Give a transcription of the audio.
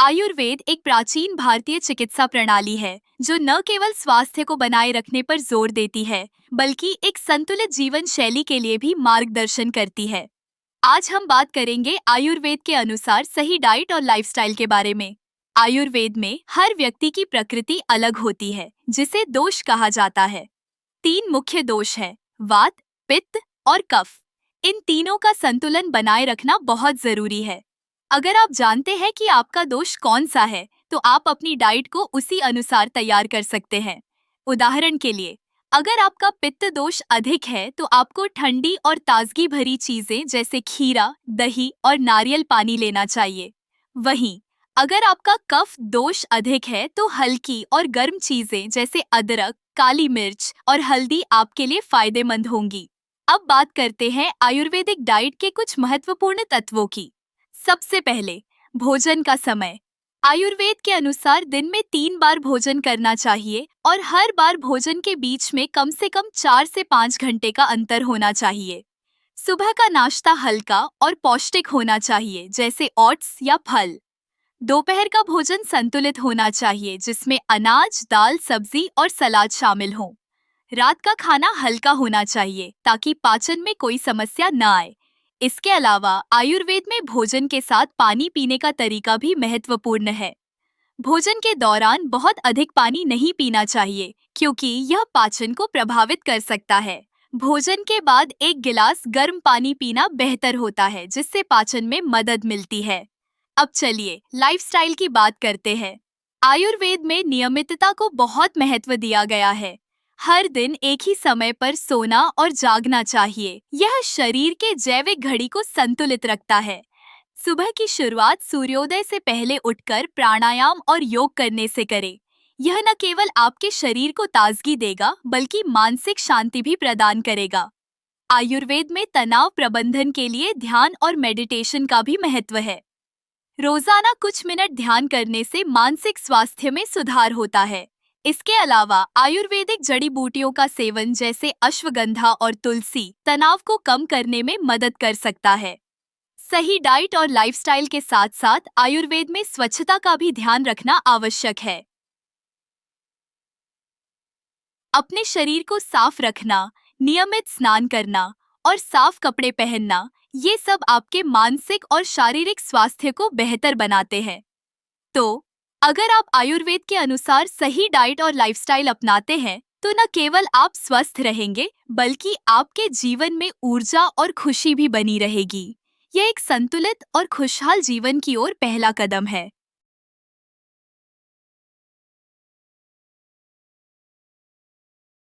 आयुर्वेद एक प्राचीन भारतीय चिकित्सा प्रणाली है जो न केवल स्वास्थ्य को बनाए रखने पर जोर देती है बल्कि एक संतुलित जीवन शैली के लिए भी मार्गदर्शन करती है। आज हम बात करेंगे आयुर्वेद के अनुसार सही डाइट और लाइफस्टाइल के बारे में। आयुर्वेद में हर व्यक्ति की प्रकृति अलग होती है जिसे दोष कहा जाता है। तीन मुख्य दोष हैं: वात, पित्त और कफ। इन तीनों का संतुलन बनाए रखना बहुत जरूरी है। अगर आप जानते हैं कि आपका दोष कौन सा है, तो आप अपनी डाइट को उसी अनुसार तैयार कर सकते हैं। उदाहरण के लिए, अगर आपका पित्त दोष अधिक है, तो आपको ठंडी और ताजगी भरी चीजें जैसे खीरा, दही और नारियल पानी लेना चाहिए। वहीं अगर आपका कफ दोष अधिक है, तो हल्की और गर्म चीजें जैसे अदरक, काली मिर्च और हल्दी आपके लिए फायदेमंद होंगी। अब बात करते हैं आयुर्वेदिक डाइट के कुछ महत्वपूर्ण तत्वों की। सबसे पहले, भोजन का समय। आयुर्वेद के अनुसार दिन में 3 बार भोजन करना चाहिए और हर बार भोजन के बीच में कम से कम 4 से 5 घंटे का अंतर होना चाहिए। सुबह का नाश्ता हल्का और पौष्टिक होना चाहिए जैसे ओट्स या फल। दोपहर का भोजन संतुलित होना चाहिए जिसमें अनाज, दाल, सब्जी और सलाद शामिल हों। रात का खाना हल्का होना चाहिए ताकि पाचन में कोई समस्या न आए। इसके अलावा आयुर्वेद में भोजन के साथ पानी पीने का तरीका भी महत्वपूर्ण है। भोजन के दौरान बहुत अधिक पानी नहीं पीना चाहिए क्योंकि यह पाचन को प्रभावित कर सकता है। भोजन के बाद 1 गिलास गर्म पानी पीना बेहतर होता है जिससे पाचन में मदद मिलती है। अब चलिए लाइफस्टाइल की बात करते हैं। आयुर्वेद में नियमितता को बहुत महत्व दिया गया है। हर दिन एक ही समय पर सोना और जागना चाहिए। यह शरीर के जैविक घड़ी को संतुलित रखता है। सुबह की शुरुआत सूर्योदय से पहले उठकर प्राणायाम और योग करने से करें। यह न केवल आपके शरीर को ताजगी देगा बल्कि मानसिक शांति भी प्रदान करेगा। आयुर्वेद में तनाव प्रबंधन के लिए ध्यान और मेडिटेशन का भी महत्व है। रोजाना कुछ मिनट ध्यान करने से मानसिक स्वास्थ्य में सुधार होता है। इसके अलावा आयुर्वेदिक जड़ी बूटियों का सेवन जैसे अश्वगंधा और तुलसी तनाव को कम करने में मदद कर सकता है। सही डाइट और लाइफस्टाइल के साथ साथ आयुर्वेद में स्वच्छता का भी ध्यान रखना आवश्यक है। अपने शरीर को साफ रखना, नियमित स्नान करना और साफ कपड़े पहनना, ये सब आपके मानसिक और शारीरिक स्वास्थ्य को बेहतर बनाते हैं। तो अगर आप आयुर्वेद के अनुसार सही डाइट और लाइफस्टाइल अपनाते हैं, तो न केवल आप स्वस्थ रहेंगे बल्कि आपके जीवन में ऊर्जा और खुशी भी बनी रहेगी। यह एक संतुलित और खुशहाल जीवन की ओर पहला कदम है।